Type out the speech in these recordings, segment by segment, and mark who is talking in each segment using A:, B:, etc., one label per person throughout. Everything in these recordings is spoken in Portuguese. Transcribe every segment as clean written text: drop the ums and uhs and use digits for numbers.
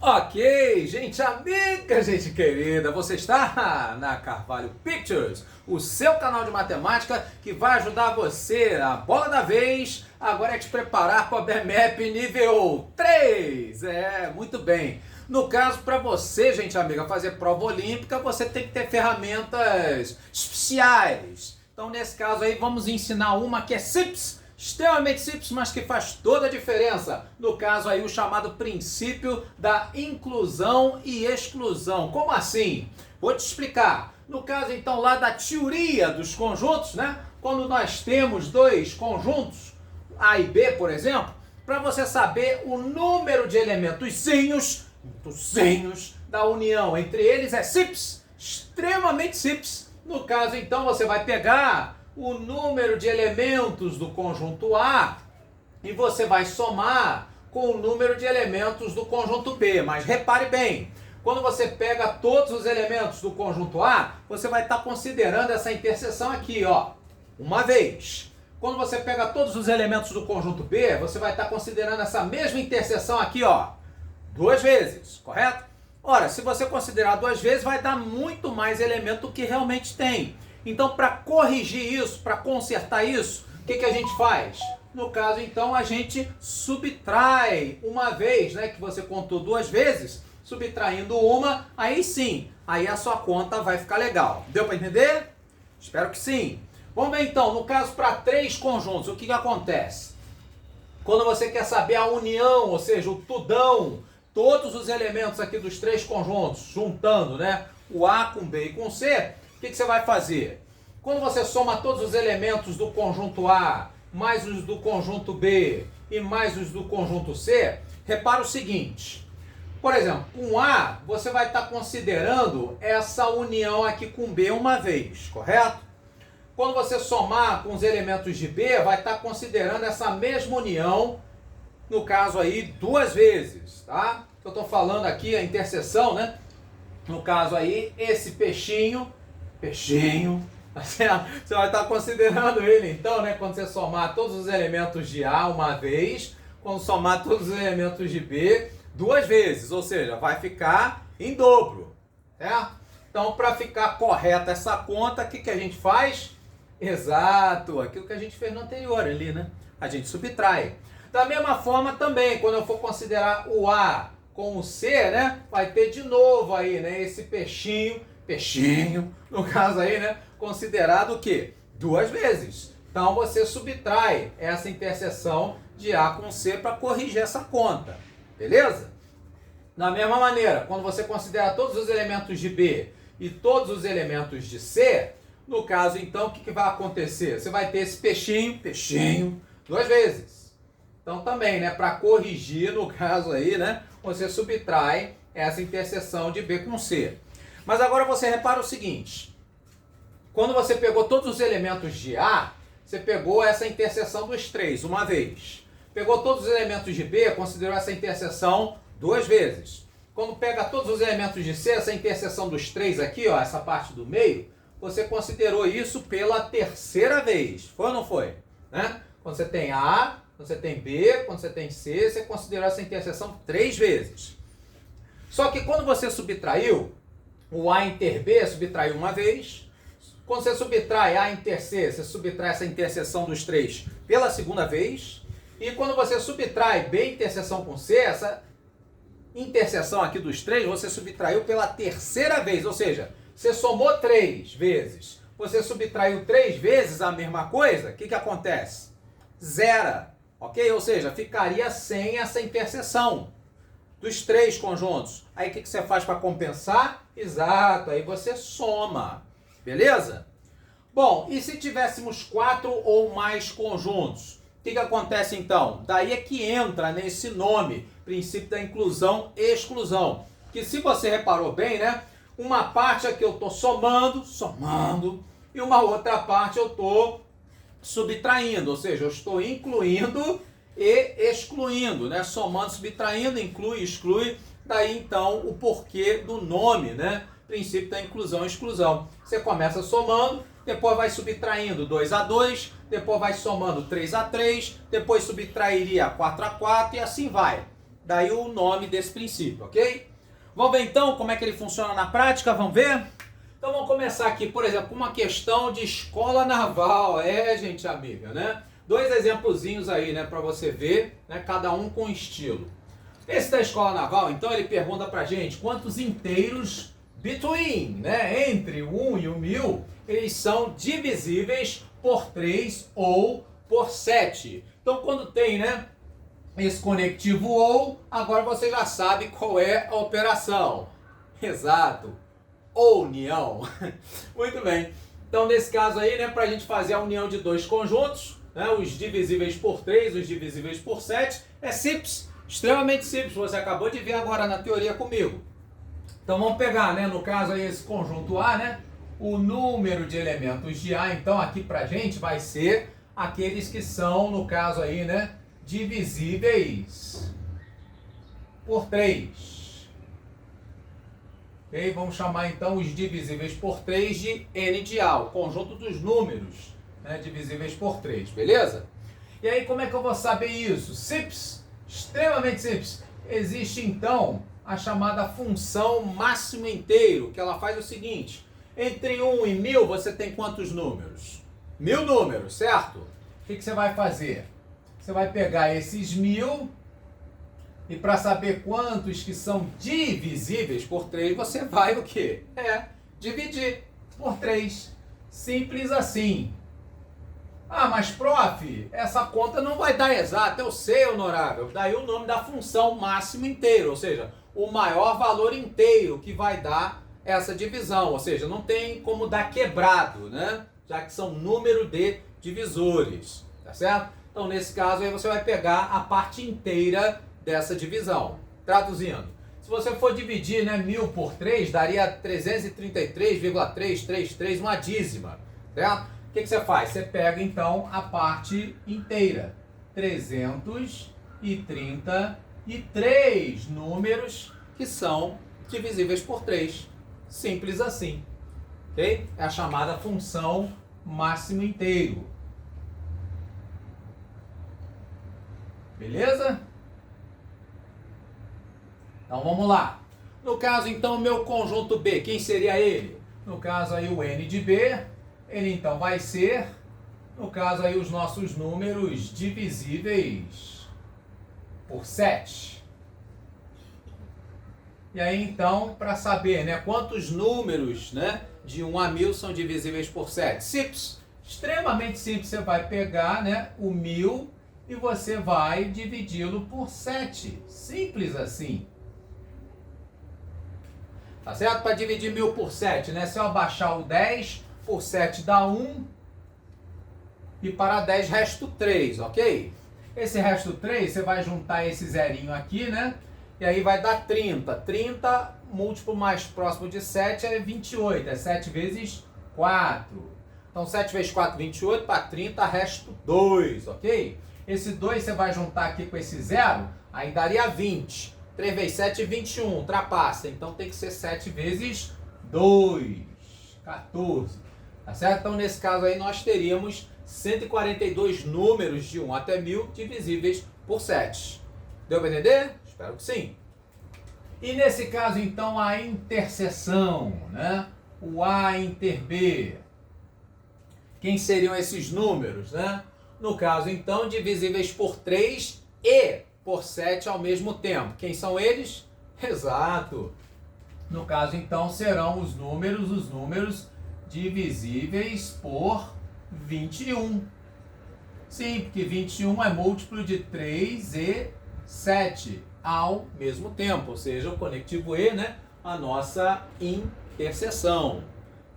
A: Ok, gente amiga, gente querida, você está na Carvalho Pictures, o seu canal de matemática que vai ajudar você, a bola da vez, agora é te preparar para o BMAP nível 3. Muito bem. No caso, para você, gente amiga, fazer prova olímpica, você tem que ter ferramentas especiais. Então, nesse caso aí, vamos ensinar uma que é simples, extremamente simples, mas que faz toda a diferença. No caso aí, o chamado princípio da inclusão e exclusão. Como assim? Vou te explicar. No caso, então, lá da teoria dos conjuntos, né? Quando nós temos dois conjuntos, A e B, por exemplo, para você saber o número de elementozinhos da união entre eles é simples, extremamente simples. No caso, então, você vai pegar o número de elementos do conjunto A e você vai somar com o número de elementos do conjunto B. Mas repare bem, quando você pega todos os elementos do conjunto A, você vai estar considerando essa interseção aqui, ó, uma vez. Quando você pega todos os elementos do conjunto B, você vai estar considerando essa mesma interseção aqui, ó, duas vezes, correto? Ora, se você considerar duas vezes, vai dar muito mais elemento do que realmente tem. Então, para corrigir isso, para consertar isso, o que a gente faz? No caso, então, a gente subtrai uma vez, né, que você contou duas vezes, subtraindo uma, aí sim, aí a sua conta vai ficar legal. Deu para entender? Espero que sim. Vamos ver então, no caso para três conjuntos, o que acontece? Quando você quer saber a união, ou seja, o tudão, todos os elementos aqui dos três conjuntos, juntando, né, o A com B e com C, o que você vai fazer? Quando você soma todos os elementos do conjunto A, mais os do conjunto B e mais os do conjunto C, repara o seguinte. Por exemplo, com A, você vai estar considerando essa união aqui com B uma vez, correto? Quando você somar com os elementos de B, vai estar considerando essa mesma união, no caso aí, duas vezes, tá? Eu estou falando aqui a interseção, né? No caso aí, esse peixinho, você vai estar considerando ele então, né? Quando você somar todos os elementos de A uma vez, quando somar todos os elementos de B duas vezes, ou seja, vai ficar em dobro, certo? Então, para ficar correta essa conta, o que a gente faz? Exato, aquilo que a gente fez no anterior ali, né? A gente subtrai. Da mesma forma também, quando eu for considerar o A com o C, né? Vai ter de novo aí, né? Esse peixinho, no caso aí, né? Considerado o quê? Duas vezes. Então você subtrai essa interseção de A com C para corrigir essa conta. Beleza? Da mesma maneira, quando você considera todos os elementos de B e todos os elementos de C, no caso então, o que vai acontecer? Você vai ter esse peixinho, duas vezes. Então também, né? Para corrigir, no caso aí, né? Você subtrai essa interseção de B com C. Mas agora você repara o seguinte. Quando você pegou todos os elementos de A, você pegou essa interseção dos três, uma vez. Pegou todos os elementos de B, considerou essa interseção duas vezes. Quando pega todos os elementos de C, essa interseção dos três aqui, ó, essa parte do meio, você considerou isso pela terceira vez. Foi ou não foi? Né? Quando você tem A, quando você tem B, quando você tem C, você considerou essa interseção três vezes. Só que quando você subtraiu, o A inter B subtraiu uma vez. Quando você subtrai A inter C, você subtrai essa interseção dos três pela segunda vez. E quando você subtrai B interseção com C, essa interseção aqui dos três, você subtraiu pela terceira vez. Ou seja, você somou três vezes. Você subtraiu três vezes a mesma coisa, o que acontece? Zera, ok? Ou seja, ficaria sem essa interseção dos três conjuntos. Aí o que você faz para compensar? Exato, aí você soma. Beleza? Bom, e se tivéssemos quatro ou mais conjuntos? O que acontece então? Daí é que entra nesse nome, princípio da inclusão e exclusão. Que se você reparou bem, né? Uma parte aqui eu estou somando, e uma outra parte eu estou subtraindo, ou seja, eu estou incluindo e excluindo, né? Somando, subtraindo, inclui, exclui. Daí então o porquê do nome, né? Princípio da inclusão e exclusão. Você começa somando, depois vai subtraindo 2 a 2, depois vai somando 3 a 3, depois subtrairia 4 a 4 e assim vai. Daí o nome desse princípio, ok? Vamos ver então como é que ele funciona na prática, vamos ver? Então vamos começar aqui, por exemplo, com uma questão de escola naval. Gente amiga, né? Dois exemplozinhos aí, né, para você ver, né, cada um com estilo. Esse da escola naval, então, ele pergunta pra gente quantos inteiros between, né, entre o 1 e o 1000, eles são divisíveis por 3 ou por 7. Então, quando tem, né, esse conectivo ou, agora você já sabe qual é a operação. Exato. União. Muito bem. Então, nesse caso aí, né, para a gente fazer a união de dois conjuntos, né, os divisíveis por 3, os divisíveis por 7, é simples, extremamente simples. Você acabou de ver agora na teoria comigo. Então, vamos pegar, né, no caso aí, esse conjunto A, né, o número de elementos de A. Então, aqui para a gente vai ser aqueles que são, no caso aí, né, divisíveis por 3. Ok? Vamos chamar então os divisíveis por 3 de N de A, o conjunto dos números, né, divisíveis por 3, beleza? E aí como é que eu vou saber isso? Simples, extremamente simples. Existe então a chamada função máximo inteiro, que ela faz o seguinte: entre 1 e 1000 você tem quantos números? 1000 números, certo? O que você vai fazer? Você vai pegar esses 1000 e para saber quantos que são divisíveis por 3, você vai o quê? Dividir por 3. Simples assim. Ah, mas prof, essa conta não vai dar exata. Eu sei, honorável. Daí o nome da função máximo inteiro, ou seja, o maior valor inteiro que vai dar essa divisão. Ou seja, não tem como dar quebrado, né? Já que são número de divisores, tá certo? Então, nesse caso, aí você vai pegar a parte inteira dessa divisão. Traduzindo, se você for dividir, né, 1000 por 3, daria 333,333, uma dízima, certo? O que você faz? Você pega, então, a parte inteira. 333 números que são divisíveis por 3. Simples assim. Ok? É a chamada função máximo inteiro. Beleza? Então vamos lá. No caso então, meu conjunto B, quem seria ele? No caso aí o N de B, ele então vai ser, no caso aí os nossos números divisíveis por 7. E aí então, para saber, né, quantos números, né, de 1 a 1000 são divisíveis por 7? Simples, extremamente simples. Você vai pegar, né, o 1000 e você vai dividi-lo por 7. Simples assim. Tá certo? Para dividir 1000 por 7, né? Se eu abaixar o 10, por 7 dá 1. E para 10 resta 3, ok? Esse resto 3, você vai juntar esse zerinho aqui, né? E aí vai dar 30. 30, múltiplo mais próximo de 7 é 28. É 7 vezes 4. Então 7 vezes 4, 28. Para 30, resto 2, ok? Esse 2 você vai juntar aqui com esse 0, aí daria 20. 3 vezes 7, 21. Ultrapassa. Então tem que ser 7 vezes 2. 14. Tá certo? Então nesse caso aí nós teríamos 142 números de 1 até 1000 divisíveis por 7. Deu para entender? Espero que sim. E nesse caso então a interseção, né? O A inter B. Quem seriam esses números, né? No caso então divisíveis por 3 e por 7 ao mesmo tempo. Quem são eles? Exato. No caso então serão os números divisíveis por 21. Sim, porque 21 é múltiplo de 3 e 7 ao mesmo tempo, ou seja, o conectivo E, né, a nossa interseção.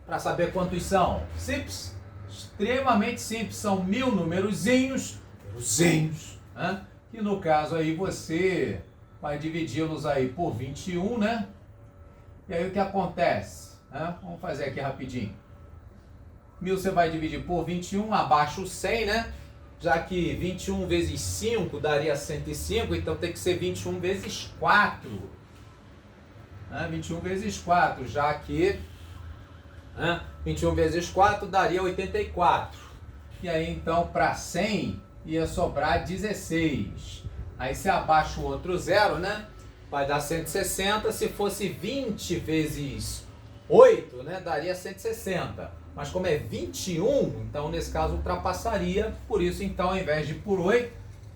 A: Para saber quantos são? Simples, extremamente simples, são 1000 numerozinhos, né, que no caso aí você vai dividi-los aí por 21, né, e aí o que acontece? Vamos fazer aqui rapidinho. 1000 você vai dividir por 21, abaixo o 100, né? Já que 21 vezes 5 daria 105, então tem que ser 21 vezes 4. 21 vezes 4, já que 21 vezes 4 daria 84. E aí então para 100 ia sobrar 16. Aí se abaixa o outro zero, né? Vai dar 160. Se fosse 20 vezes 8, né? Daria 160. Mas como é 21, então nesse caso ultrapassaria. Por isso, então, ao invés de por 8,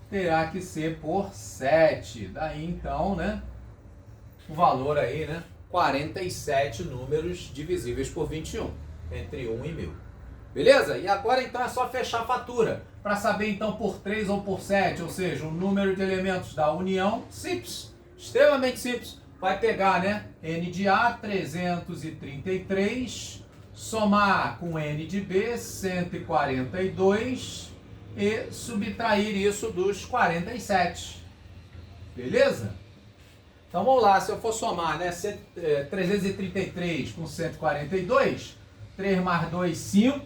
A: terá que ser por 7. Daí, então, né? O valor aí, né? 47 números divisíveis por 21. Entre 1 e 1000. Beleza? E agora, então, é só fechar a fatura. Para saber, então, por 3 ou por 7, ou seja, o número de elementos da união, simples. Extremamente simples. Vai pegar, né? N de A, 333, somar com N de B, 142 e subtrair isso dos 47. Beleza? Então vamos lá, se eu for somar, né? 333 com 142, 3 mais 2, 5.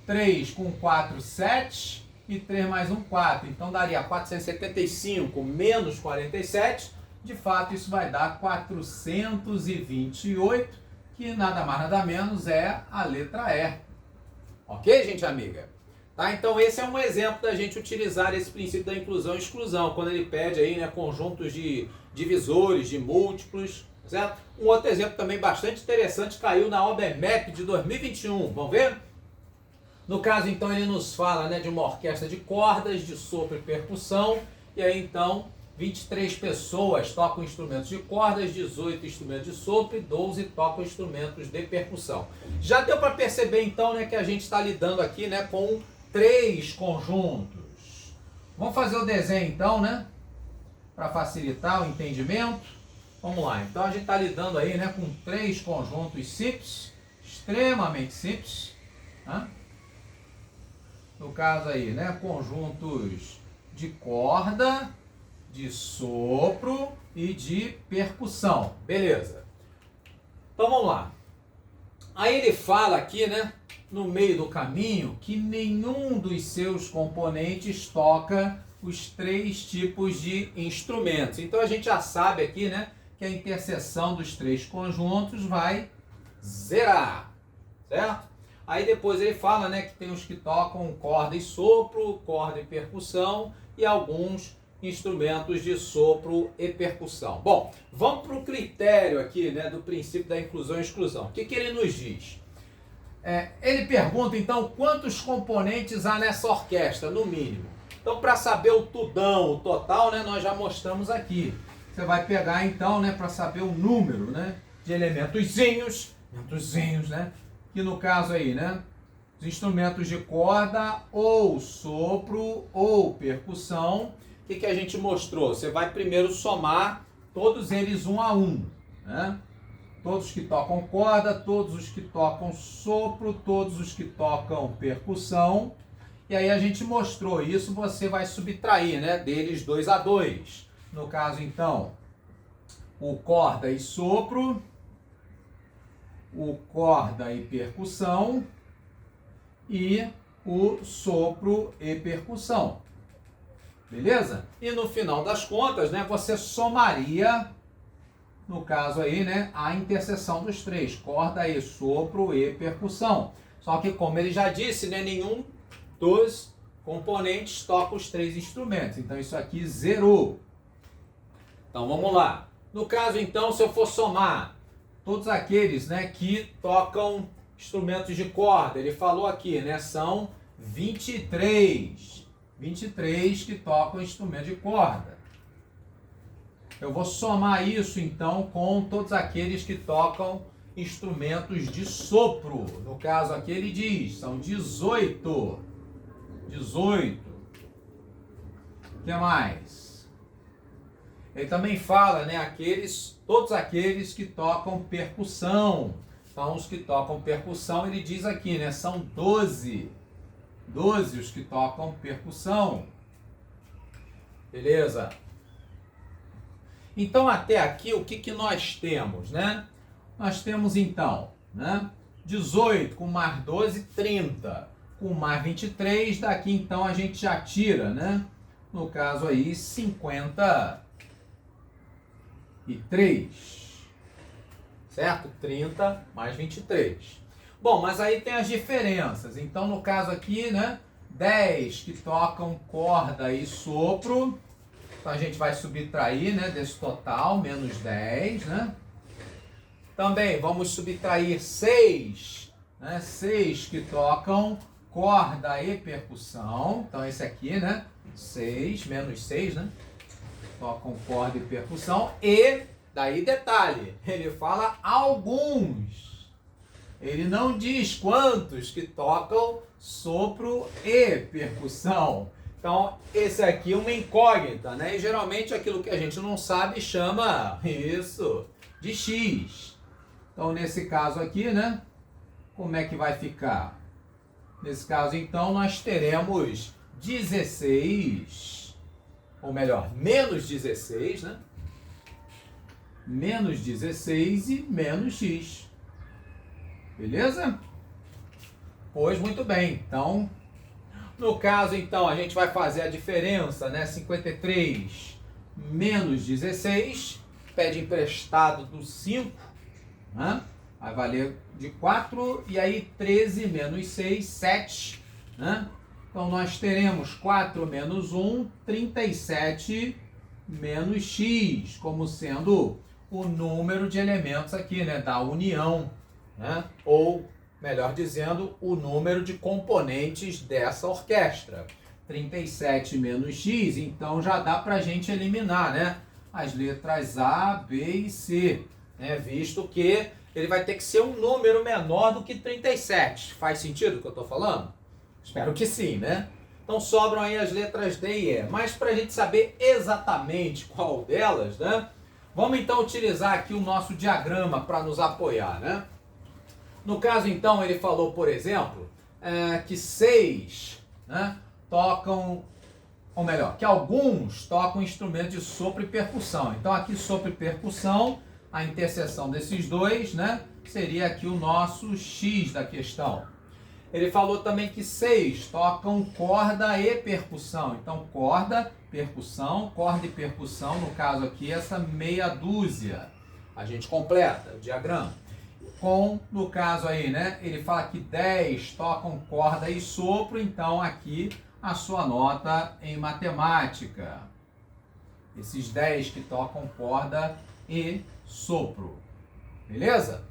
A: 3 com 4, 7. E 3 mais 1, 4. Então daria 475 menos 47. De fato, isso vai dar 428, que nada mais nada menos é a letra E. Ok, gente amiga? Tá? Então esse é um exemplo da gente utilizar esse princípio da inclusão e exclusão, quando ele pede aí, né, conjuntos de divisores, de múltiplos, certo? Um outro exemplo também bastante interessante caiu na OBMEP de 2021. Vamos ver? No caso, então, ele nos fala, né, de uma orquestra de cordas, de sopro e percussão. E aí, então, 23 pessoas tocam instrumentos de cordas, 18 instrumentos de sopro e 12 tocam instrumentos de percussão. Já deu para perceber, então, né, que a gente está lidando aqui, né, com 3 conjuntos. Vamos fazer o desenho, então, né, para facilitar o entendimento. Vamos lá. Então, a gente está lidando aí, né, com 3 conjuntos simples, extremamente simples, né? No caso aí, né, conjuntos de corda, de sopro e de percussão. Beleza. Então vamos lá. Aí ele fala aqui, né, no meio do caminho, que nenhum dos seus componentes toca os 3 tipos de instrumentos. Então a gente já sabe aqui, né, que a interseção dos 3 conjuntos vai zerar, certo? Aí depois ele fala, né, que tem os que tocam corda e sopro, corda e percussão e alguns instrumentos de sopro e percussão. Bom, vamos para o critério aqui, né, do princípio da inclusão e exclusão. O que ele nos diz? Ele pergunta, então, quantos componentes há nessa orquestra, no mínimo. Então, para saber o tudão, o total, né, nós já mostramos aqui. Você vai pegar, então, né, para saber o número, né, de elementozinhos, né, que no caso aí, né, os instrumentos de corda ou sopro ou percussão. O que a gente mostrou? Você vai primeiro somar todos eles um a um, né? Todos que tocam corda, todos os que tocam sopro, todos os que tocam percussão. E aí a gente mostrou isso, você vai subtrair, né, deles 2 a 2. No caso, então, o corda e sopro, o corda e percussão e o sopro e percussão. Beleza? E no final das contas, né, você somaria, no caso aí, né, a interseção dos 3, corda e sopro e percussão. Só que, como ele já disse, né, nenhum dos componentes toca os 3 instrumentos. Então isso aqui zerou. Então vamos lá. No caso, então, se eu for somar todos aqueles, né, que tocam instrumentos de corda, ele falou aqui, né, são 23 que tocam instrumento de corda. Eu vou somar isso, então, com todos aqueles que tocam instrumentos de sopro. No caso aqui ele diz, são 18. O que mais? Ele também fala, né, todos aqueles que tocam percussão. Então, os que tocam percussão, ele diz aqui, né, são 12. 12 os que tocam percussão. Beleza? Então, até aqui, o que nós temos, né? Nós temos, então, né, 18 com mais 12, 30. Com mais 23, daqui, então, a gente já tira, né? No caso aí, 53. Certo? 30 mais 23. Bom, mas aí tem as diferenças. Então, no caso aqui, né, 10 que tocam corda e sopro. Então a gente vai subtrair, né, desse total, menos 10, né? Também vamos subtrair 6, né? 6 que tocam corda e percussão. Então esse aqui, né? 6, menos 6, né? Tocam corda e percussão. E, daí detalhe, ele fala alguns. Ele não diz quantos que tocam sopro e percussão. Então, esse aqui é uma incógnita, né? E geralmente aquilo que a gente não sabe chama isso de X. Então, nesse caso aqui, né? Como é que vai ficar? Nesse caso, então, nós teremos 16, ou melhor, menos 16, né? Menos 16 e menos X. Beleza? Pois muito bem. Então, no caso, então, a gente vai fazer a diferença, né? 53 menos 16, pede emprestado do 5, né? Vai valer de 4, e aí 13 menos 6, 7, né? Então, nós teremos 4 menos 1, 37 menos x, como sendo o número de elementos aqui, né? Da união, né? Ou, melhor dizendo, o número de componentes dessa orquestra. 37 menos x, então já dá para a gente eliminar, né? As letras A, B e C, né? Visto que ele vai ter que ser um número menor do que 37. Faz sentido o que eu estou falando? Espero que sim, né? Então sobram aí as letras D e E. Mas para a gente saber exatamente qual delas, né? Vamos então utilizar aqui o nosso diagrama para nos apoiar, né? No caso, então, ele falou, por exemplo, que 6, né, tocam, ou melhor, que alguns tocam instrumentos de sopro e percussão. Então, aqui, sopro e percussão, a interseção desses dois, né, seria aqui o nosso X da questão. Ele falou também que 6 tocam corda e percussão. Então, corda e percussão, no caso aqui, essa meia dúzia. A gente completa o diagrama. No caso aí, né, ele fala que 10 tocam corda e sopro, então aqui a sua nota em matemática. Esses 10 que tocam corda e sopro. Beleza?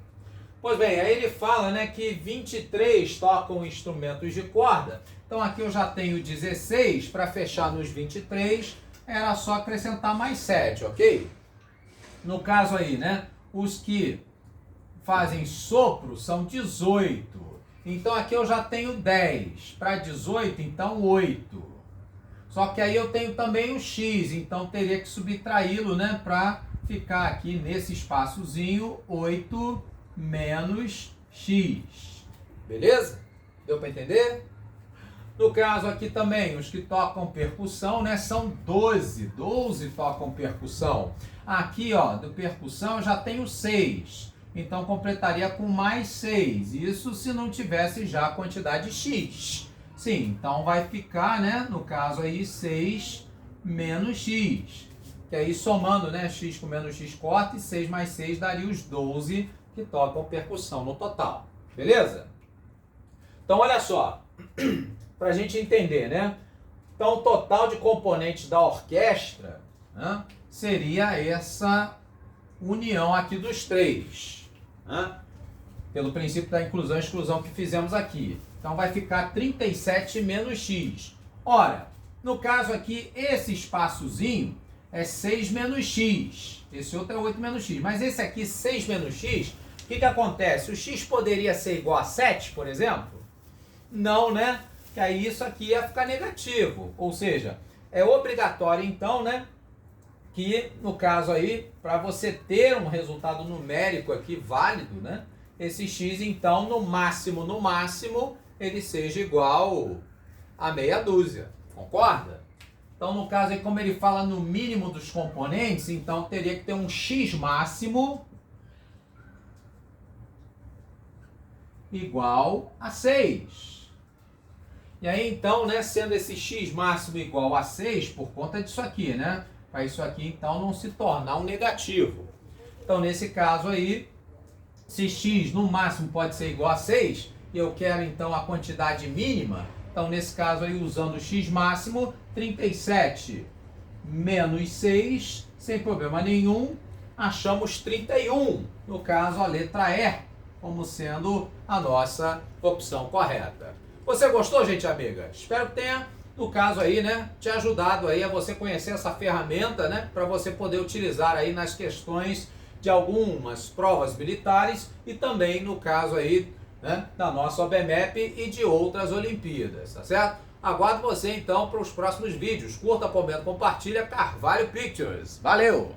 A: Pois bem, aí ele fala, né, que 23 tocam instrumentos de corda. Então aqui eu já tenho 16, para fechar nos 23, era só acrescentar mais 7, ok? No caso aí, né, os que fazem sopro são 18. Então aqui eu já tenho 10. Para 18, então 8. Só que aí eu tenho também o X, então teria que subtraí-lo, né, para ficar aqui nesse espaçozinho 8 menos X. Beleza? Deu para entender? No caso aqui também, os que tocam percussão, né, são 12. 12 tocam percussão. Aqui, ó, do percussão eu já tenho 6. Então, completaria com mais 6. Isso se não tivesse já a quantidade X. Sim, então vai ficar, né, no caso aí, 6 menos X. Que aí, somando, né, X com menos X corta, e 6 mais 6 daria os 12 que tocam percussão no total. Beleza? Então, olha só. Para a gente entender, né? Então, o total de componentes da orquestra, né, seria essa união aqui dos três, né? Pelo princípio da inclusão e exclusão que fizemos aqui. Então vai ficar 37 menos x. Ora, no caso aqui, esse espaçozinho é 6 menos x. Esse outro é 8 menos x. Mas esse aqui, 6 menos x, o que acontece? O x poderia ser igual a 7, por exemplo? Não, né? Que aí isso aqui ia ficar negativo. Ou seja, é obrigatório então, né, que no caso aí, para você ter um resultado numérico aqui válido, né, esse x então no máximo, ele seja igual a meia dúzia. Concorda? Então no caso aí, como ele fala no mínimo dos componentes, então teria que ter um x máximo igual a 6. E aí, então, né, sendo esse x máximo igual a 6, por conta disso aqui, né? Para isso aqui, então, não se tornar um negativo. Então, nesse caso aí, se x no máximo pode ser igual a 6, e eu quero, então, a quantidade mínima, Então, nesse caso aí, usando o x máximo, 37 menos 6, sem problema nenhum, achamos 31. No caso, a letra E, como sendo a nossa opção correta. Você gostou, gente amiga? Espero que tenha, no caso aí, né, te ajudado aí a você conhecer essa ferramenta, né, para você poder utilizar aí nas questões de algumas provas militares e também no caso aí, né, da nossa OBMEP e de outras Olimpíadas, tá certo? Aguardo você então para os próximos vídeos. Curta, comenta, compartilha. Carvalho Pictures. Valeu!